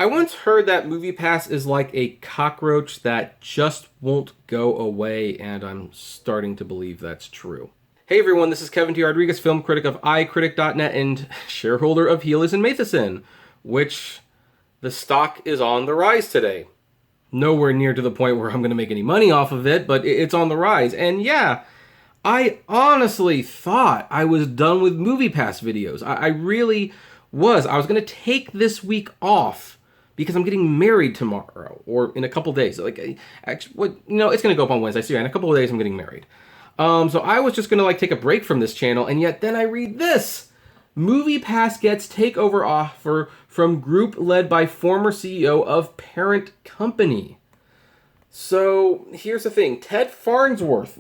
I once heard that MoviePass is like a cockroach that just won't go away, and I'm starting to believe that's true. Hey everyone, this is Kevin T. Rodriguez, film critic of iCritic.net and shareholder of Helios and Matheson, which the stock is on the rise today. Nowhere near to the point where I'm going to make any money off of it, but it's on the rise. And yeah, I honestly thought I was done with MoviePass videos. I really was. I was going to take this week off because I'm getting married tomorrow or in a couple days. Actually, it's going to go up on Wednesday. So yeah, in a couple of days I'm getting married. So I was just going to take a break from this channel, and yet then I read this. MoviePass gets takeover offer from group led by former CEO of parent company. So here's the thing. Ted Farnsworth,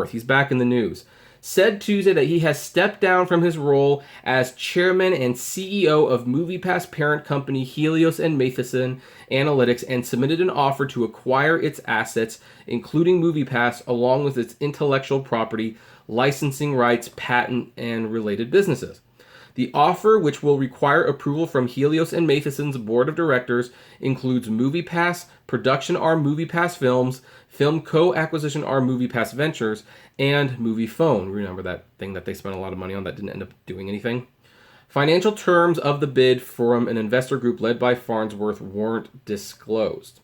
he's back in the news, said Tuesday that he has stepped down from his role as chairman and CEO of MoviePass parent company Helios and Matheson Analytics and submitted an offer to acquire its assets, including MoviePass, along with its intellectual property, licensing rights, patent, and related businesses. The offer, which will require approval from Helios and Matheson's board of directors, includes MoviePass, production arm MoviePass Films, film co-acquisition arm MoviePass Ventures, and MoviePhone. Remember that thing that they spent a lot of money on that didn't end up doing anything? Financial terms of the bid from an investor group led by Farnsworth weren't disclosed.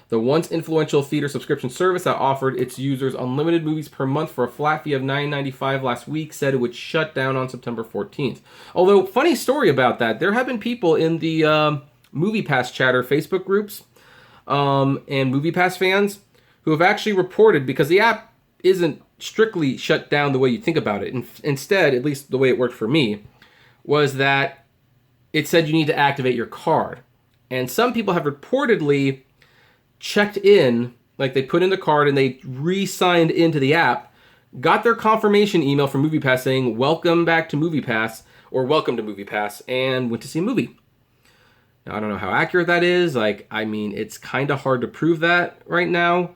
The once influential theater subscription service that offered its users unlimited movies per month for a flat fee of $9.95 last week said it would shut down on September 14th. Although, funny story about that, there have been people in the MoviePass chatter Facebook groups and MoviePass fans who have actually reported, because the app isn't strictly shut down the way you think about it. Instead, at least the way it worked for me, was that it said you need to activate your card. And some people have reportedly checked in, like they put in the card and they re-signed into the app, got their confirmation email from MoviePass saying, welcome back to MoviePass, or welcome to MoviePass, and went to see a movie. Now, I don't know how accurate that is. It's kind of hard to prove that right now.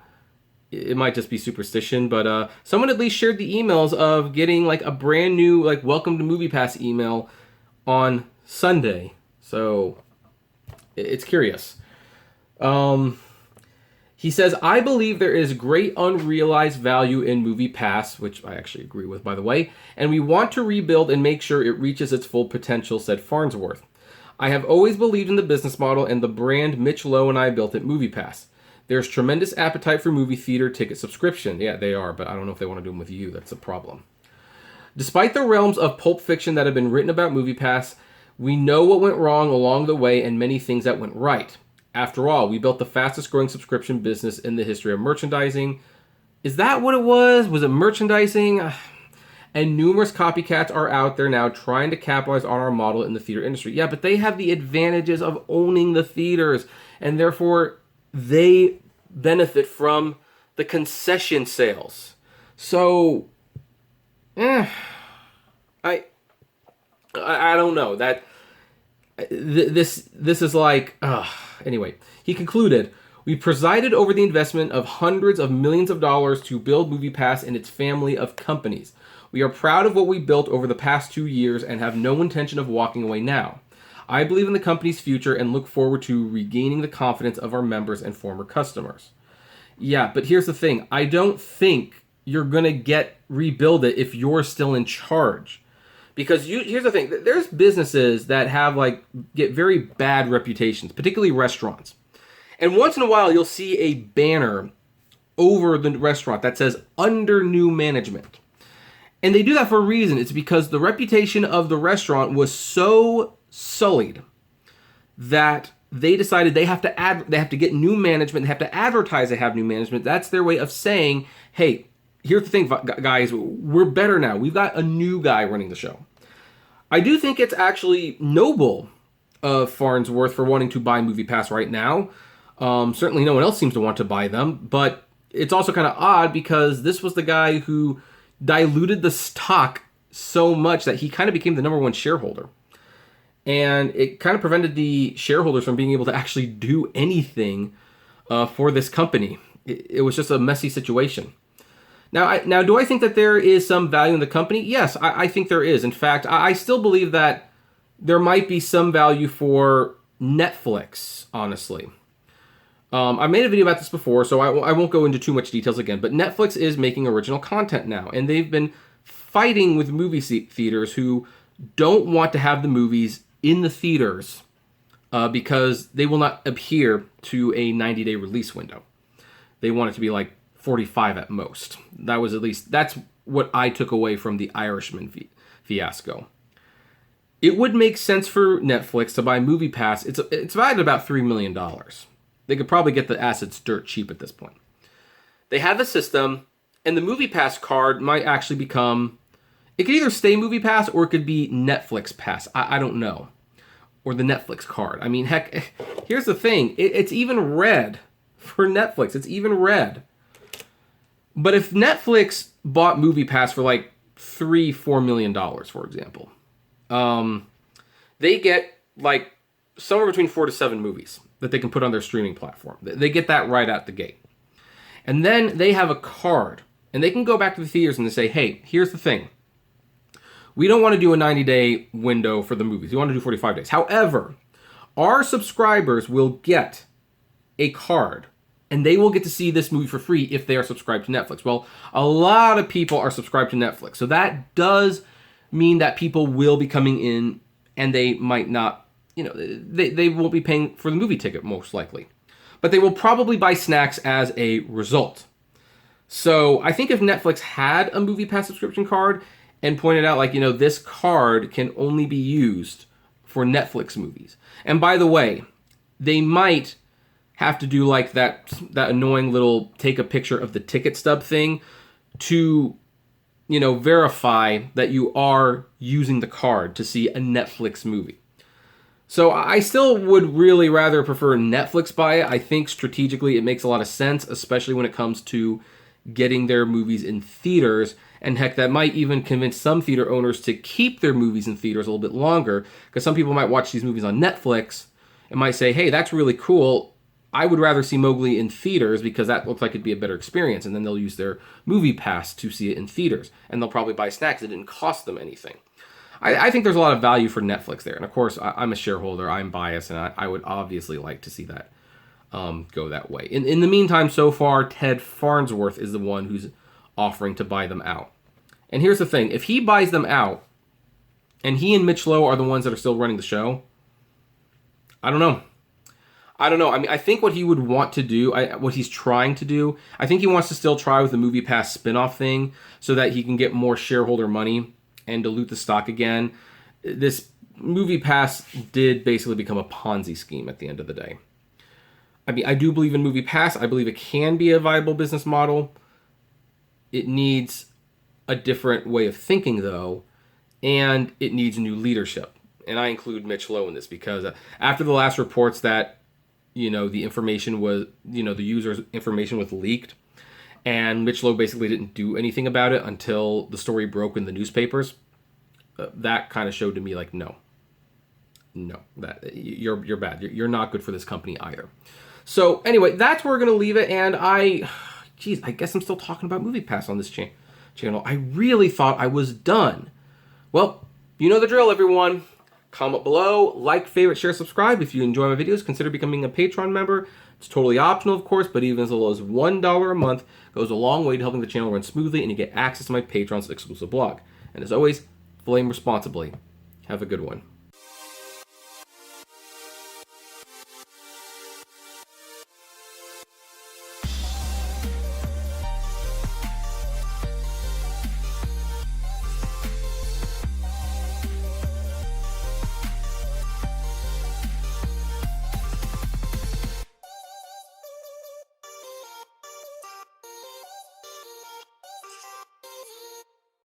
It might just be superstition, but someone at least shared the emails of getting a brand new welcome to MoviePass email on Sunday. So it's curious. He says, I believe there is great unrealized value in MoviePass, which I actually agree with, by the way, and we want to rebuild and make sure it reaches its full potential, said Farnsworth. I have always believed in the business model and the brand Mitch Lowe and I built at MoviePass. There's tremendous appetite for movie theater ticket subscription. Yeah, they are, but I don't know if they want to do them with you. That's a problem. Despite the realms of pulp fiction that have been written about MoviePass, we know what went wrong along the way and many things that went right. After all, we built the fastest growing subscription business in the history of merchandising. Is that what it was? Was it merchandising? And numerous copycats are out there now trying to capitalize on our model in the theater industry. Yeah, but they have the advantages of owning the theaters, and therefore they benefit from the concession sales. So, I don't know. This is anyway. He concluded, we presided over the investment of hundreds of millions of dollars to build MoviePass and its family of companies. We are proud of what we built over the past 2 years and have no intention of walking away now. I believe in the company's future and look forward to regaining the confidence of our members and former customers. Yeah, but here's the thing. I don't think you're going to rebuild it if you're still in charge. Because here's the thing. There's businesses that have get very bad reputations, particularly restaurants. And once in a while, you'll see a banner over the restaurant that says under new management. And they do that for a reason. It's because the reputation of the restaurant was so sullied that they decided they have to get new management. They have to advertise they have new management. That's their way of saying, hey, here's the thing, guys, we're better now. We've got a new guy running the show. I do think it's actually noble of Farnsworth for wanting to buy MoviePass right now. Certainly no one else seems to want to buy them, but it's also kind of odd because this was the guy who diluted the stock so much that he kind of became the number one shareholder. And it kind of prevented the shareholders from being able to actually do anything for this company. It was just a messy situation. Now, do I think that there is some value in the company? Yes, I think there is. In fact, I still believe that there might be some value for Netflix, honestly. I've made a video about this before, so I won't go into too much details again, but Netflix is making original content now, and they've been fighting with movie theaters who don't want to have the movies in the theaters because they will not adhere to a 90-day release window. They want it to be like 45 at most. That's what I took away from the Irishman fiasco. It would make sense for Netflix to buy MoviePass. It's valued at about $3 million. They could probably get the assets dirt cheap at this point. They have the system, and the MoviePass card might actually become... It could either stay MoviePass or it could be Netflix Pass. I don't know. Or the Netflix card. I mean, heck, here's the thing. It's even red for Netflix. It's even red. But if Netflix bought MoviePass for like $3-4 million, for example, they get like somewhere between 4 to 7 movies that they can put on their streaming platform. They get that right out the gate. And then they have a card, and they can go back to the theaters and say, hey, here's the thing. We don't want to do a 90-day window for the movies. We want to do 45 days. However, our subscribers will get a card, and they will get to see this movie for free if they are subscribed to Netflix. Well, a lot of people are subscribed to Netflix, so that does mean that people will be coming in, and they might not, they won't be paying for the movie ticket, most likely. But they will probably buy snacks as a result. So I think if Netflix had a MoviePass subscription card and pointed out, this card can only be used for Netflix movies. And by the way, they might have to do like that annoying little take a picture of the ticket stub thing to, verify that you are using the card to see a Netflix movie. So I still would really rather prefer Netflix buy it. I think strategically it makes a lot of sense, especially when it comes to getting their movies in theaters. And heck, that might even convince some theater owners to keep their movies in theaters a little bit longer, because some people might watch these movies on Netflix and might say, hey, that's really cool. I would rather see Mowgli in theaters because that looks like it'd be a better experience. And then they'll use their MoviePass to see it in theaters. And they'll probably buy snacks. It didn't cost them anything. I think there's a lot of value for Netflix there. And of course, I'm a shareholder. I'm biased. And I would obviously like to see that go that way. In the meantime, so far, Ted Farnsworth is the one who's offering to buy them out. And here's the thing. If he buys them out, and he and Mitch Lowe are the ones that are still running the show, I don't know. I mean, I think what he would want to do, what he's trying to do, I think he wants to still try with the MoviePass spinoff thing so that he can get more shareholder money and dilute the stock again. This MoviePass did basically become a Ponzi scheme at the end of the day. I mean, I do believe in MoviePass. I believe it can be a viable business model. It needs a different way of thinking, though, and it needs new leadership. And I include Mitch Lowe in this because after the last reports that, the information was, the user's information was leaked, and Mitch Lowe basically didn't do anything about it until the story broke in the newspapers, that kind of showed to me, no, that you're bad. You're not good for this company either. So anyway, that's where we're going to leave it, and I guess I'm still talking about MoviePass on this channel. I really thought I was done. Well, you know the drill, everyone. Comment below, like, favorite, share, subscribe. If you enjoy my videos, consider becoming a Patreon member. It's totally optional, of course, but even as low as $1 a month goes a long way to helping the channel run smoothly, and you get access to my Patreon's exclusive blog. And as always, flame responsibly. Have a good one.